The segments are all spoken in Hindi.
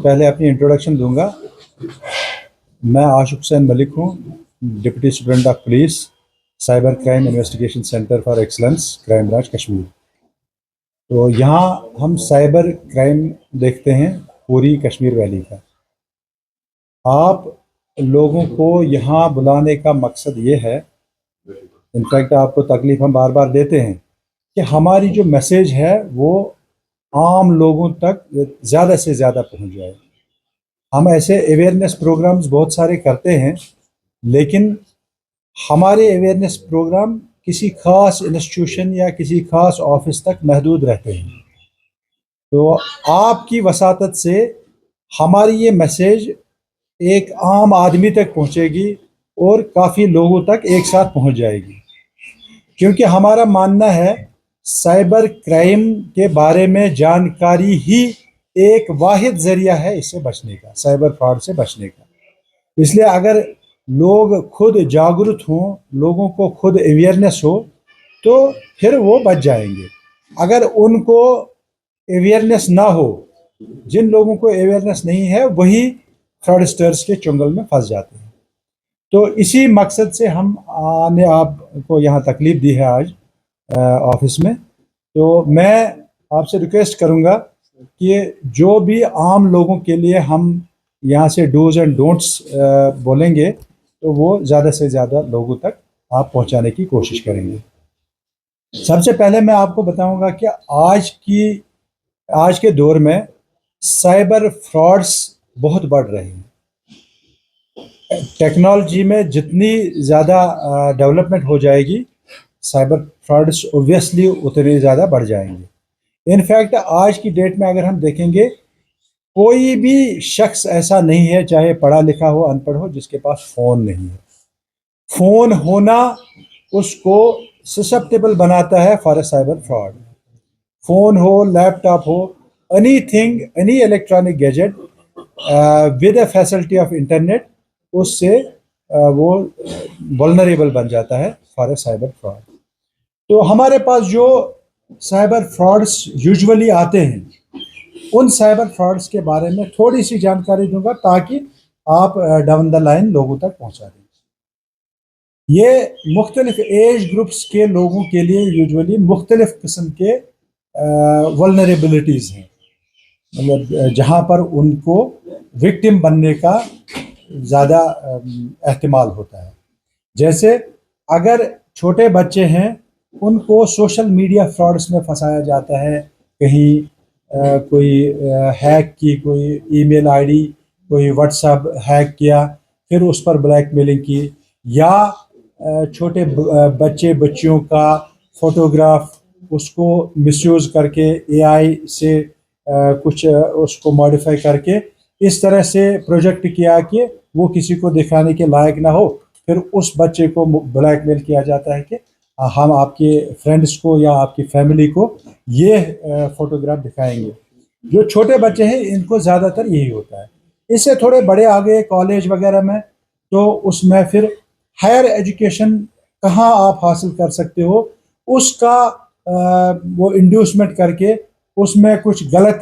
पहले अपनी इंट्रोडक्शन दूंगा। मैं आशिक हुसैन मलिक हूँ, deputy superintendent of police, cyber crime investigation centre for excellence, crime branch Kashmir. तो यहाँ हम साइबर क्राइम देखते हैं पूरी कश्मीर वैली का। आप लोगों को यहाँ बुलाने का मकसद ये है, इनफैक्ट आपको तकलीफ हम बार बार देते हैं कि हमारी जो मैसेज है वो आम लोगों तक ज़्यादा से ज़्यादा पहुँच जाए। हम ऐसे अवेयरनेस प्रोग्राम्स बहुत सारे करते हैं, लेकिन हमारे अवेयरनेस प्रोग्राम किसी ख़ास इंस्टीट्यूशन या किसी ख़ास ऑफिस तक महदूद रहते हैं। तो आपकी वसातत से हमारी ये मैसेज एक आम आदमी तक पहुंचेगी और काफ़ी लोगों तक एक साथ पहुंच जाएगी, क्योंकि हमारा मानना है साइबर क्राइम के बारे में जानकारी ही एक वाहिद ज़रिया है इससे बचने का, साइबर फ्रॉड से बचने का। इसलिए अगर लोग खुद जागरूक हों, लोगों को खुद अवेयरनेस हो, तो फिर वो बच जाएंगे। अगर उनको अवेयरनेस ना हो, जिन लोगों को अवेयरनेस नहीं है वही फ्रॉडस्टर्स के चुंगल में फंस जाते हैं। तो इसी मकसद से हमने आपको यहाँ तकलीफ दी है आज ऑफिस में। तो मैं आपसे रिक्वेस्ट करूँगा कि जो भी आम लोगों के लिए हम यहाँ से डूज एंड डोंट्स बोलेंगे, तो वो ज़्यादा से ज़्यादा लोगों तक आप पहुँचाने की कोशिश करेंगे। सबसे पहले मैं आपको बताऊंगा कि आज के दौर में साइबर फ्रॉड्स बहुत बढ़ रहे हैं। टेक्नोलॉजी में जितनी ज़्यादा डेवलपमेंट हो जाएगी, साइबर फ्रॉड्स ओब्वियसली उतने ज़्यादा बढ़ जाएंगे। इनफैक्ट आज की डेट में अगर हम देखेंगे, कोई भी शख्स ऐसा नहीं है, चाहे पढ़ा लिखा हो अनपढ़ हो, जिसके पास फ़ोन नहीं है। फ़ोन होना उसको ससेप्टेबल बनाता है for a cyber fraud. Phone हो, लैपटॉप हो, anything, any electronic gadget with a facility of internet, उससे वो वल्नरेबल बन जाता है फॉर अ साइबर फ्रॉड। तो हमारे पास जो साइबर फ्रॉड्स यूजुअली आते हैं, उन साइबर फ्रॉड्स के बारे में थोड़ी सी जानकारी दूंगा ताकि आप डाउन द लाइन लोगों तक पहुंचा दें। ये मुख्तलिफ एज ग्रुप्स के लोगों के लिए यूजुअली मुख्तलिफ किस्म के वल्नरेबिलिटीज़ हैं, मतलब जहाँ पर उनको विक्टिम बनने का ज़्यादा एहतिमाल होता है। जैसे अगर छोटे बच्चे हैं, उनको सोशल मीडिया फ्रॉड्स में फंसाया जाता है। कहीं कोई हैक की, कोई ईमेल आईडी, कोई व्हाट्सएप हैक किया, फिर उस पर ब्लैकमेलिंग की, या छोटे बच्चियों का फोटोग्राफ उसको मिसयूज़ करके एआई से कुछ उसको मॉडिफाई करके इस तरह से प्रोजेक्ट किया कि वो किसी को दिखाने के लायक ना हो। फिर उस बच्चे को ब्लैकमेल किया जाता है कि हम आपके फ्रेंड्स को या आपकी फैमिली को ये फोटोग्राफ दिखाएंगे। जो छोटे बच्चे हैं, इनको ज़्यादातर यही होता है। इससे थोड़े बड़े आ गए कॉलेज वगैरह में, तो उसमें फिर हायर एजुकेशन कहाँ आप हासिल कर सकते हो, उसका वो इंड्यूसमेंट करके उसमें कुछ गलत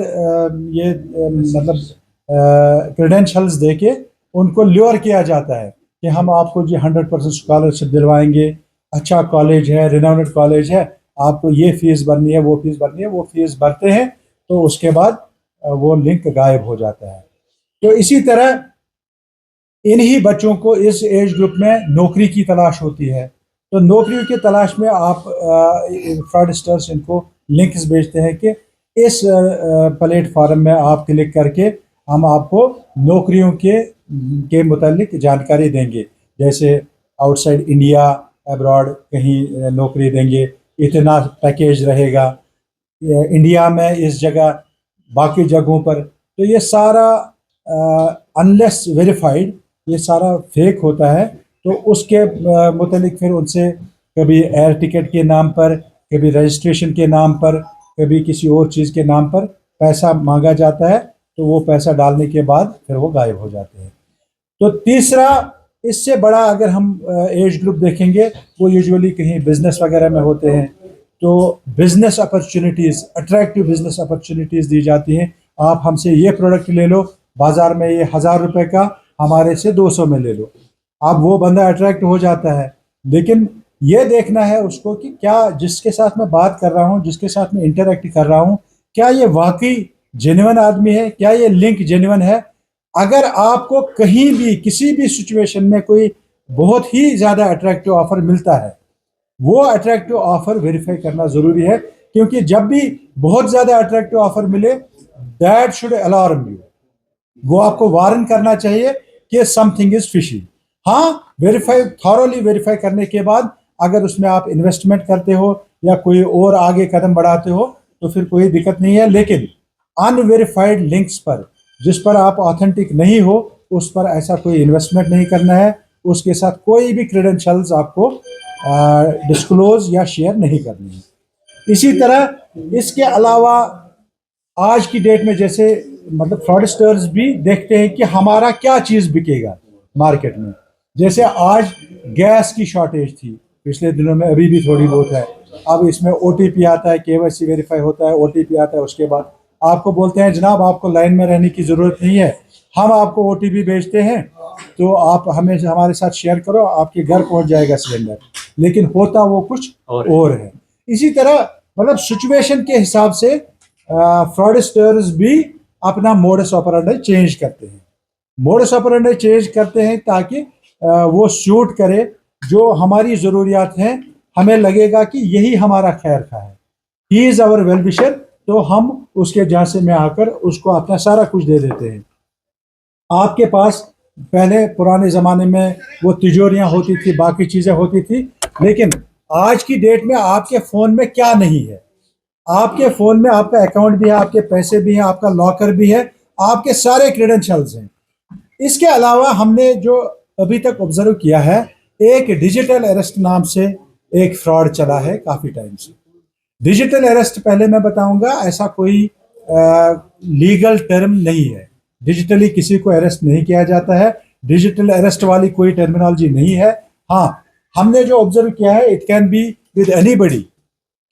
मतलब क्रेडेंशियल्स देके उनको ल्योर किया जाता है कि हम आपको जी 100% स्कॉलरशिप दिलवाएंगे, अच्छा कॉलेज है, रिनाउंड कॉलेज है, आपको ये फीस भरनी है, वो फीस भरनी है। वो फीस भरते हैं तो उसके बाद वो लिंक गायब हो जाता है। तो इसी तरह इन्हीं बच्चों को इस एज ग्रुप में नौकरी की तलाश होती है। तो नौकरियों की तलाश में आप फ्रॉडस्टर्स इनको लिंक्स भेजते हैं कि इस प्लेटफॉर्म में आप क्लिक करके हम आपको नौकरियों के मुतालिक जानकारी देंगे, जैसे आउटसाइड इंडिया, अब्रॉड कहीं नौकरी देंगे, इतना पैकेज रहेगा, इंडिया में इस जगह, बाकी जगहों पर। तो ये सारा अनलेस वेरीफाइड, ये सारा फेक होता है। तो उसके मुतालिक फिर उनसे कभी एयर टिकट के नाम पर, कभी रजिस्ट्रेशन के नाम पर, कभी किसी और चीज़ के नाम पर पैसा मांगा जाता है। तो वो पैसा डालने के बाद फिर वो गायब हो जाते हैं। तो तीसरा, इससे बड़ा अगर हम एज ग्रुप देखेंगे, वो यूजुअली कहीं बिजनेस वगैरह में होते हैं। तो business opportunities, attractive business opportunities दी जाती हैं। आप हमसे ये प्रोडक्ट ले लो, बाजार में ये 1000 रुपए का हमारे से 200 में ले लो। अब वो बंदा अट्रैक्ट हो जाता है, लेकिन ये देखना है उसको कि क्या जिसके साथ मैं बात कर रहा हूँ, जिसके साथ मैं इंटरेक्ट कर रहा हूँ, क्या ये वाकई जेन्युइन आदमी है, क्या ये लिंक जेन्युइन है। अगर आपको कहीं भी किसी भी सिचुएशन में कोई बहुत ही ज़्यादा अट्रैक्टिव ऑफर मिलता है, वो अट्रैक्टिव ऑफर वेरीफाई करना ज़रूरी है, क्योंकि जब भी बहुत ज़्यादा अट्रैक्टिव ऑफर मिले, दैट शुड अलार्म यू, वो आपको वार्न करना चाहिए कि समथिंग इज फिशी। हाँ, वेरीफाई, थॉरोली वेरीफाई करने के बाद अगर उसमें आप इन्वेस्टमेंट करते हो या कोई और आगे कदम बढ़ाते हो तो फिर कोई दिक्कत नहीं है, लेकिन अनवेरीफाइड लिंक्स पर, जिस पर आप ऑथेंटिक नहीं हो, उस पर ऐसा कोई इन्वेस्टमेंट नहीं करना है, उसके साथ कोई भी क्रेडेंशियल्स आपको डिस्क्लोज या शेयर नहीं करनी है। इसी तरह इसके अलावा आज की डेट में जैसे मतलब फ्रॉडस्टर्स भी देखते हैं कि हमारा क्या चीज़ बिकेगा मार्केट में। जैसे आज गैस की शॉर्टेज थी पिछले दिनों में, अभी भी थोड़ी बहुत है। अब इसमें ओटीपी आता है, केवाईसी वेरीफाई होता है, ओटीपी आता है, उसके बाद आपको बोलते हैं जनाब आपको लाइन में रहने की ज़रूरत नहीं है, हम आपको ओटीपी भेजते हैं, तो आप हमें हमारे साथ शेयर करो, आपके घर पहुंच जाएगा सिलेंडर। लेकिन होता वो कुछ और है। इसी तरह मतलब सिचुएशन के हिसाब से फ्रॉडस्टर्स भी अपना मोडस ऑपरेंडी चेंज करते हैं। मोडस ऑपरेंडी चेंज करते हैं ताकि वो सूट करे जो हमारी ज़रूरियात हैं, हमें लगेगा कि यही हमारा खैर खा है, he is our well wisher, तो हम उसके झांसे में आकर उसको अपना सारा कुछ दे देते हैं। आपके पास पहले पुराने ज़माने में वो तिजोरियां होती थी, बाकी चीज़ें होती थी, लेकिन आज की डेट में आपके फ़ोन में क्या नहीं है। आपके फ़ोन में आपका अकाउंट भी है, आपके पैसे भी हैं, आपका लॉकर भी है, आपके सारे क्रेडेंशियल्स हैं। इसके अलावा हमने जो अभी तक ऑब्जर्व किया है, एक डिजिटल अरेस्ट नाम से एक फ्रॉड चला है काफ़ी टाइम से। डिजिटल अरेस्ट पहले मैं बताऊंगा, ऐसा कोई लीगल टर्म नहीं है। डिजिटली किसी को अरेस्ट नहीं किया जाता है, डिजिटल अरेस्ट वाली कोई टर्मिनोलॉजी नहीं है। हाँ, हमने जो ऑब्जर्व किया है, it can be with anybody,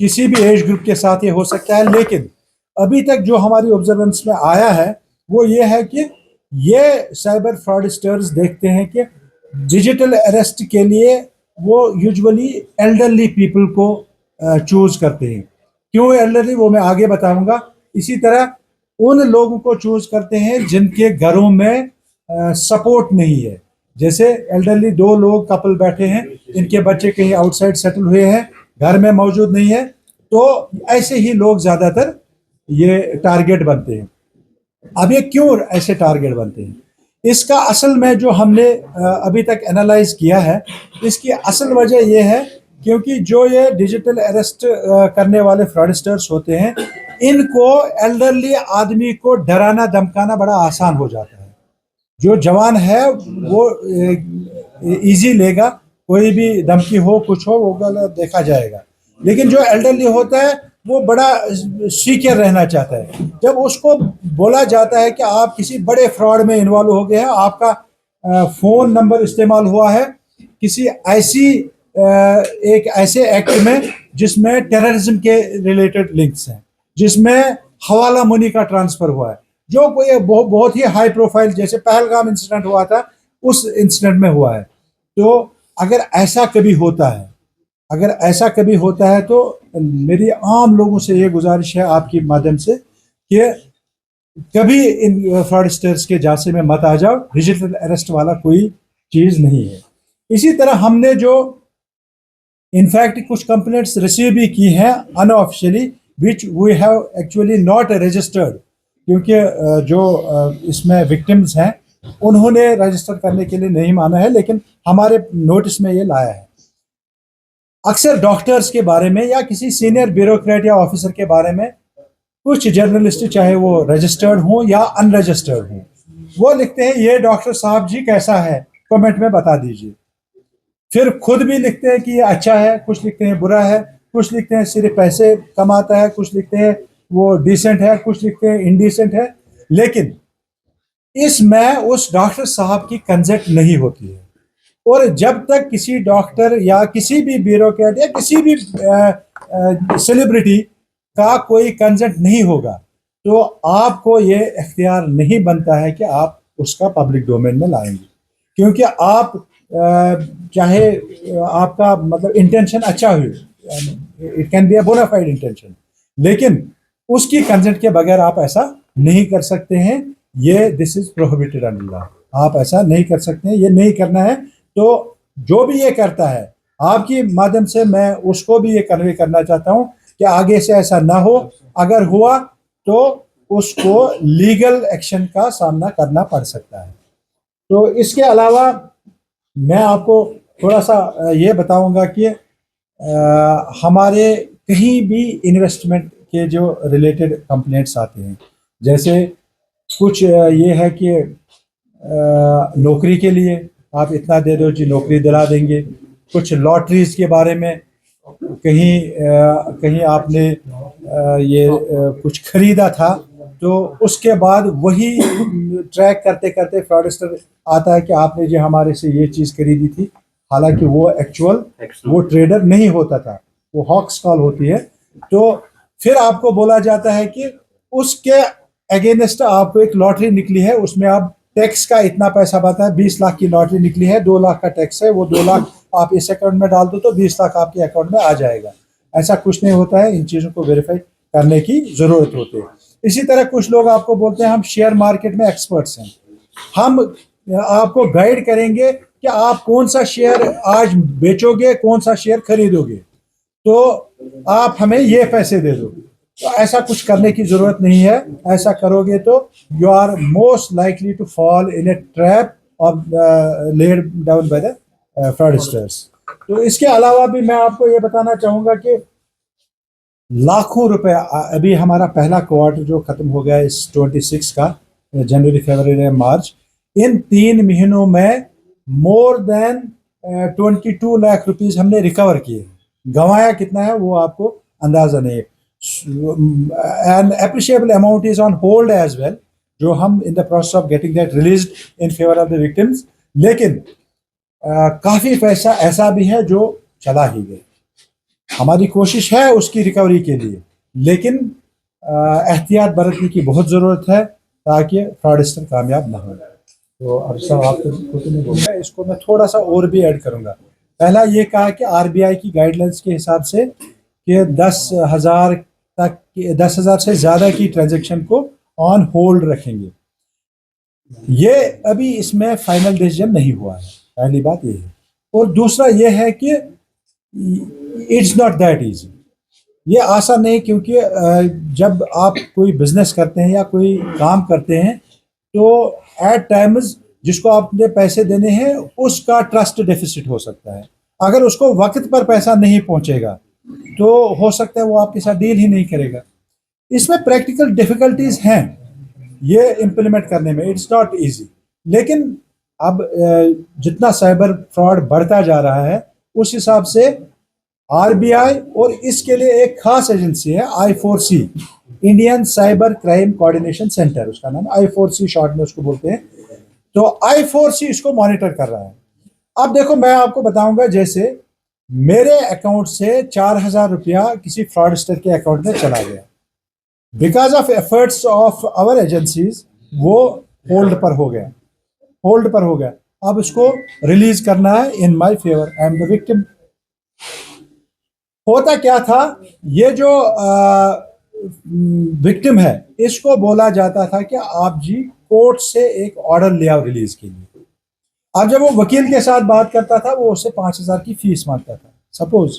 किसी भी एज ग्रुप के साथ ये हो सकता है, लेकिन अभी तक जो हमारी ऑब्जर्वेंस में आया है वो ये है कि ये साइबर फ्रॉडस्टर्स देखते हैं कि डिजिटल अरेस्ट के लिए वो यूजुअली एल्डरली पीपल को चूज करते हैं। क्यों एल्डरली, वो मैं आगे बताऊंगा। इसी तरह उन लोगों को चूज करते हैं जिनके घरों में सपोर्ट नहीं है। जैसे एल्डरली दो लोग कपल बैठे हैं, इनके बच्चे कहीं आउटसाइड सेटल हुए हैं, घर में मौजूद नहीं है, तो ऐसे ही लोग ज़्यादातर ये टारगेट बनते हैं। अब ये क्यों ऐसे टारगेट बनते हैं, इसका असल में जो हमने अभी तक एनालाइज किया है, इसकी असल वजह यह है क्योंकि जो ये डिजिटल अरेस्ट करने वाले फ्रॉडस्टर्स होते हैं, इनको एल्डरली आदमी को डराना धमकाना बड़ा आसान हो जाता है। जो जवान है वो इजी लेगा, कोई भी धमकी हो कुछ हो वो गलत देखा जाएगा। लेकिन जो एल्डरली होता है वो बड़ा सीक्योर रहना चाहता है। जब उसको बोला जाता है कि आप किसी बड़े फ्रॉड में इन्वॉल्व हो गए हैं, आपका फ़ोन नंबर इस्तेमाल हुआ है किसी ऐसी एक ऐसे एक्ट में जिसमें टेररिज्म के रिलेटेड लिंक्स हैं, जिसमें हवाला मनी का ट्रांसफ़र हुआ है, जो कोई बहुत ही हाई प्रोफाइल, जैसे पहलगाम इंसिडेंट हुआ था उस इंसिडेंट में हुआ है। तो अगर ऐसा कभी होता है, अगर ऐसा कभी होता है तो मेरी आम लोगों से ये गुजारिश है आपके माध्यम से कि कभी इन फ्रॉडस्टर्स के झांसे में मत आ जाओ। डिजिटल अरेस्ट वाला कोई चीज़ नहीं है। इसी तरह हमने जो इनफैक्ट कुछ कंप्लेंट्स रिसीव भी की हैं unofficially, which we have actually not registered, क्योंकि जो इसमें विक्टिम्स हैं उन्होंने रजिस्टर करने के लिए नहीं माना है, लेकिन हमारे नोटिस में ये लाया है। अक्सर डॉक्टर्स के बारे में या किसी सीनियर ब्यूरोक्रेट या ऑफिसर के बारे में कुछ जर्नलिस्ट, चाहे वो रजिस्टर्ड हों या अनरजिस्टर्ड हों, वो लिखते हैं ये डॉक्टर साहब जी कैसा है, कमेंट में बता दीजिए। फिर खुद भी लिखते हैं कि ये अच्छा है, कुछ लिखते हैं बुरा है, कुछ लिखते हैं सिर्फ पैसे कमाता है, कुछ लिखते हैं वो डिसेंट है, कुछ लिखते हैं इनडिसेंट है। लेकिन इसमें उस डॉक्टर साहब की कंसेंट नहीं होती है। और जब तक किसी डॉक्टर या किसी भी ब्यूरोक्रेट या किसी भी सेलिब्रिटी का कोई कंसेंट नहीं होगा, तो आपको ये इख्तियार नहीं बनता है कि आप उसका पब्लिक डोमेन में लाएंगे, क्योंकि आप चाहे आपका मतलब इंटेंशन अच्छा हो, it can be a bona fide intention, लेकिन उसकी कंसेंट के बगैर आप ऐसा नहीं कर सकते हैं। ये this is prohibited under law, आप ऐसा नहीं कर सकते हैं, ये नहीं करना है। तो जो भी ये करता है, आपकी माध्यम से मैं उसको भी ये कन्वे करना चाहता हूं कि आगे से ऐसा ना हो। अगर हुआ तो उसको लीगल एक्शन का सामना करना पड़ सकता है। तो इसके अलावा मैं आपको थोड़ा सा ये बताऊंगा कि हमारे कहीं भी इन्वेस्टमेंट के जो रिलेटेड कंप्लेंट्स आते हैं, जैसे कुछ ये है कि नौकरी के लिए आप इतना दे दो जी नौकरी दिला देंगे। कुछ लॉटरीज के बारे में कहीं कहीं आपने ये कुछ खरीदा था, तो उसके बाद वही ट्रैक करते करते फ्रॉडस्टर आता है कि आपने जो हमारे से ये चीज़ खरीदी थी, हालांकि वो एक्चुअल वो ट्रेडर नहीं होता था, वो हॉक्स कॉल होती है। तो फिर आपको बोला जाता है कि उसके अगेंस्ट आपको एक लॉटरी निकली है, उसमें आप टैक्स का इतना पैसा बता है, 20 लाख की लॉटरी निकली है, 2 लाख का टैक्स है, वो 2 लाख आप इस अकाउंट में डाल दो तो 20 लाख आपके अकाउंट में आ जाएगा। ऐसा कुछ नहीं होता है, इन चीज़ों को वेरीफाई करने की ज़रूरत होती है। इसी तरह कुछ लोग आपको बोलते हैं हम शेयर मार्केट में एक्सपर्ट्स हैं, हम आपको गाइड करेंगे कि आप कौन सा शेयर आज बेचोगे, कौन सा शेयर खरीदोगे, तो आप हमें ये पैसे दे दो। तो ऐसा कुछ करने की जरूरत नहीं है। ऐसा करोगे तो you are most likely to fall in a trap of led down by the fraudsters. तो इसके अलावा भी मैं आपको ये बताना चाहूंगा कि लाखों रुपए, अभी हमारा पहला क्वार्टर जो खत्म हो गया इस 26 का, जनवरी फरवरी मार्च, इन 3 महीनों में मोर देन 22 लाख रुपीस हमने रिकवर किए। गंवाया कितना है वो आपको अंदाजा नहीं है। An appreciable amount is on hold as well, जो हम in the process of getting that release in favour of the victims. लेकिन काफी पैसा ऐसा भी है जो चला ही गया। हमारी कोशिश है उसकी रिकवरी के लिए, लेकिन एहतियात बरतने की बहुत ज़रूरत है ताकि फ्रॉडस्टर कामयाब ना हो। तो अब सब आप कुछ नहीं बोलूँगा, इसको मैं थोड़ा सा और भी ऐड करूँगा। पहला ये कहा कि आरबीआई की गाइडलाइंस के हिसाब से कि 10,000 तक, 10,000 से ज़्यादा की ट्रांजेक्शन को ऑन होल्ड रखेंगे। ये अभी इसमें फाइनल डिसीजन नहीं हुआ है, पहली बात ये है। और दूसरा ये है कि इट्स नॉट दैट इजी, ये आसान नहीं, क्योंकि जब आप कोई बिजनेस करते हैं या कोई काम करते हैं तो एट टाइम्स जिसको आपने पैसे देने हैं उसका ट्रस्ट डेफिसिट हो सकता है। अगर उसको वक्त पर पैसा नहीं पहुंचेगा तो हो सकता है वो आपके साथ डील ही नहीं करेगा। इसमें प्रैक्टिकल डिफिकल्टीज हैं ये इम्प्लीमेंट करने में, इट्स नॉट इजी। लेकिन अब जितना साइबर फ्रॉड बढ़ता जा रहा है उस हिसाब से आरबीआई और इसके लिए एक खास एजेंसी है I4C, Indian cyber crime coordination centre, उसका नाम I4C शॉर्ट में उसको बोलते हैं। तो I4C इसको मॉनिटर कर रहा है। अब देखो मैं आपको बताऊंगा, जैसे मेरे अकाउंट से 4,000 रुपया किसी फ्रॉडस्टर के अकाउंट में चला गया, because of efforts of our agencies वो होल्ड पर हो गया, होल्ड पर हो गया। अब इसको रिलीज करना है in my favour, I am the victim. होता क्या था, ये जो विक्टिम है इसको बोला जाता था कि आप जी कोर्ट से एक ऑर्डर ले आओ रिलीज के लिए। अब जब वो वकील के साथ बात करता था वो उससे 5,000 की फीस मांगता था। सपोज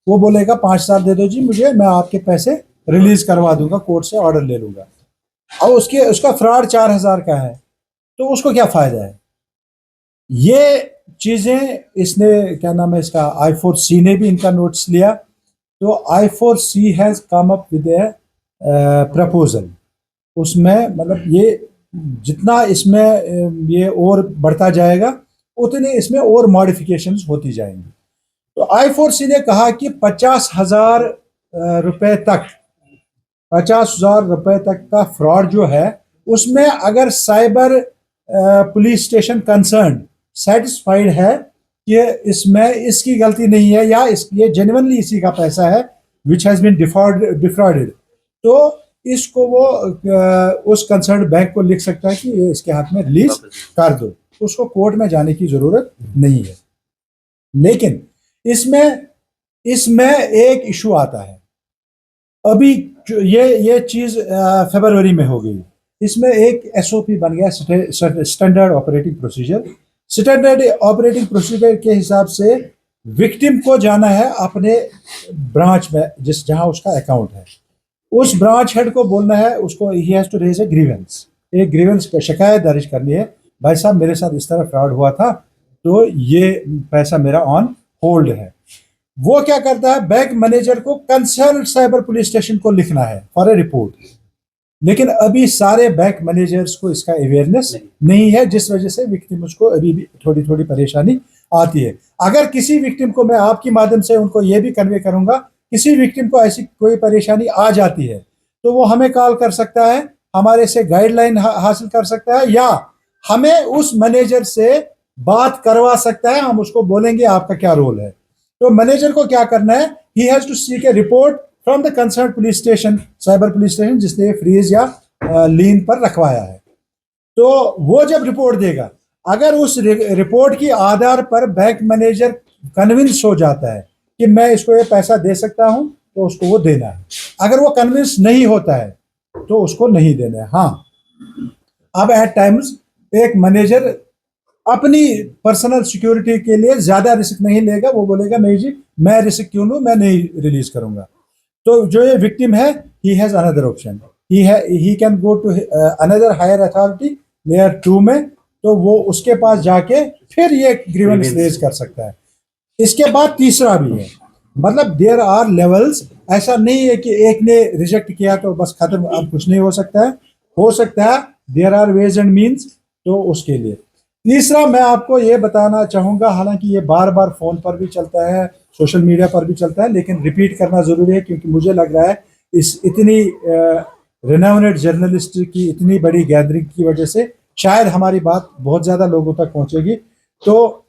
वो बोलेगा 5,000 दे दो जी मुझे, मैं आपके पैसे रिलीज करवा दूंगा, कोर्ट से ऑर्डर ले लूंगा। अब उसका फ्रॉड 4,000 का है, तो उसको क्या फायदा है। ये चीजें इसने, क्या नाम है इसका, I4C ने भी इनका नोट्स लिया। तो I4C has come up with A proposal. उसमें मतलब ये जितना इसमें ये और बढ़ता जाएगा उतने इसमें और मॉडिफिकेशंस होती जाएंगी। तो I4C ने कहा कि 50,000 रुपए तक, 50,000 रुपए तक का फ्रॉड जो है उसमें अगर cyber police station concern satisfied है कि इसमें इसकी गलती नहीं है या ये जेन्युइनली इसी का पैसा है विच हैज बीन डिफ्रॉडेड, तो इसको वो उस कंसर्न बैंक को लिख सकता है कि ये इसके हाथ में रिलीज कर दो, उसको कोर्ट में जाने की जरूरत नहीं है। लेकिन इसमें इसमें एक इशू आता है। अभी ये चीज फरवरी में हो गई। इसमें एक एसओपी बन गया, standard operating procedure. Standard operating procedure के हिसाब से विक्टिम को जाना है अपने ब्रांच में, जहां उसका अकाउंट है, उस ब्रांच हेड को बोलना है, उसको he has to raise a grievance, एक ग्रीवेंस शिकायत दर्ज करनी है, भाई साहब मेरे साथ इस तरह फ्रॉड हुआ था, तो ये पैसा मेरा ऑन होल्ड है। वो क्या करता है, बैंक मैनेजर को कंसर्न साइबर पुलिस स्टेशन को लिखना है फॉर ए रिपोर्ट। लेकिन अभी सारे बैंक मैनेजर्स को इसका अवेयरनेस नहीं है, जिस वजह से विक्टिम उसको अभी भी थोड़ी थोड़ी परेशानी आती है। अगर किसी विक्टिम को, मैं आपके माध्यम से उनको ये भी कन्वे करूंगा, किसी विक्टिम को ऐसी कोई परेशानी आ जाती है तो वो हमें कॉल कर सकता है, हमारे से गाइडलाइन हासिल कर सकता है, या हमें उस मैनेजर से बात करवा सकता है। हम उसको बोलेंगे आपका क्या रोल है। तो मैनेजर को क्या करना है, he has to seek a report from the concern police station, cyber police station जिसने फ्रीज या लीन पर रखवाया है। तो वो जब रिपोर्ट देगा, अगर उस रिपोर्ट की आधार पर बैंक मैनेजर कन्विंस हो जाता है कि मैं इसको ये पैसा दे सकता हूं, तो उसको वो देना है। अगर वो कन्विंस नहीं होता है तो उसको नहीं देना है। हाँ, अब एट टाइम्स एक मैनेजर अपनी पर्सनल सिक्योरिटी के लिए ज्यादा रिस्क नहीं लेगा, वो बोलेगा नहीं जी मैं रिस्क क्यों लूं, मैं नहीं रिलीज करूंगा। तो जो ये विक्टिम है, he has another option, he can go to another higher authority layer 2 में, तो वो उसके पास जाके फिर ये ग्रीवेंस रेज कर सकता है। इसके बाद तीसरा भी है, मतलब देयर आर लेवल्स। ऐसा नहीं है कि एक ने रिजेक्ट किया तो बस खत्म, अब कुछ नहीं हो सकता है, हो सकता है, there are ways and means. तो उसके लिए तीसरा मैं आपको ये बताना चाहूंगा, हालांकि ये बार बार फोन पर भी चलता है, सोशल मीडिया पर भी चलता है, लेकिन रिपीट करना जरूरी है, क्योंकि मुझे लग रहा है इस इतनी रिनाउंड जर्नलिस्ट की इतनी बड़ी गैदरिंग की वजह से शायद हमारी बात बहुत ज्यादा लोगों तक पहुंचेगी। तो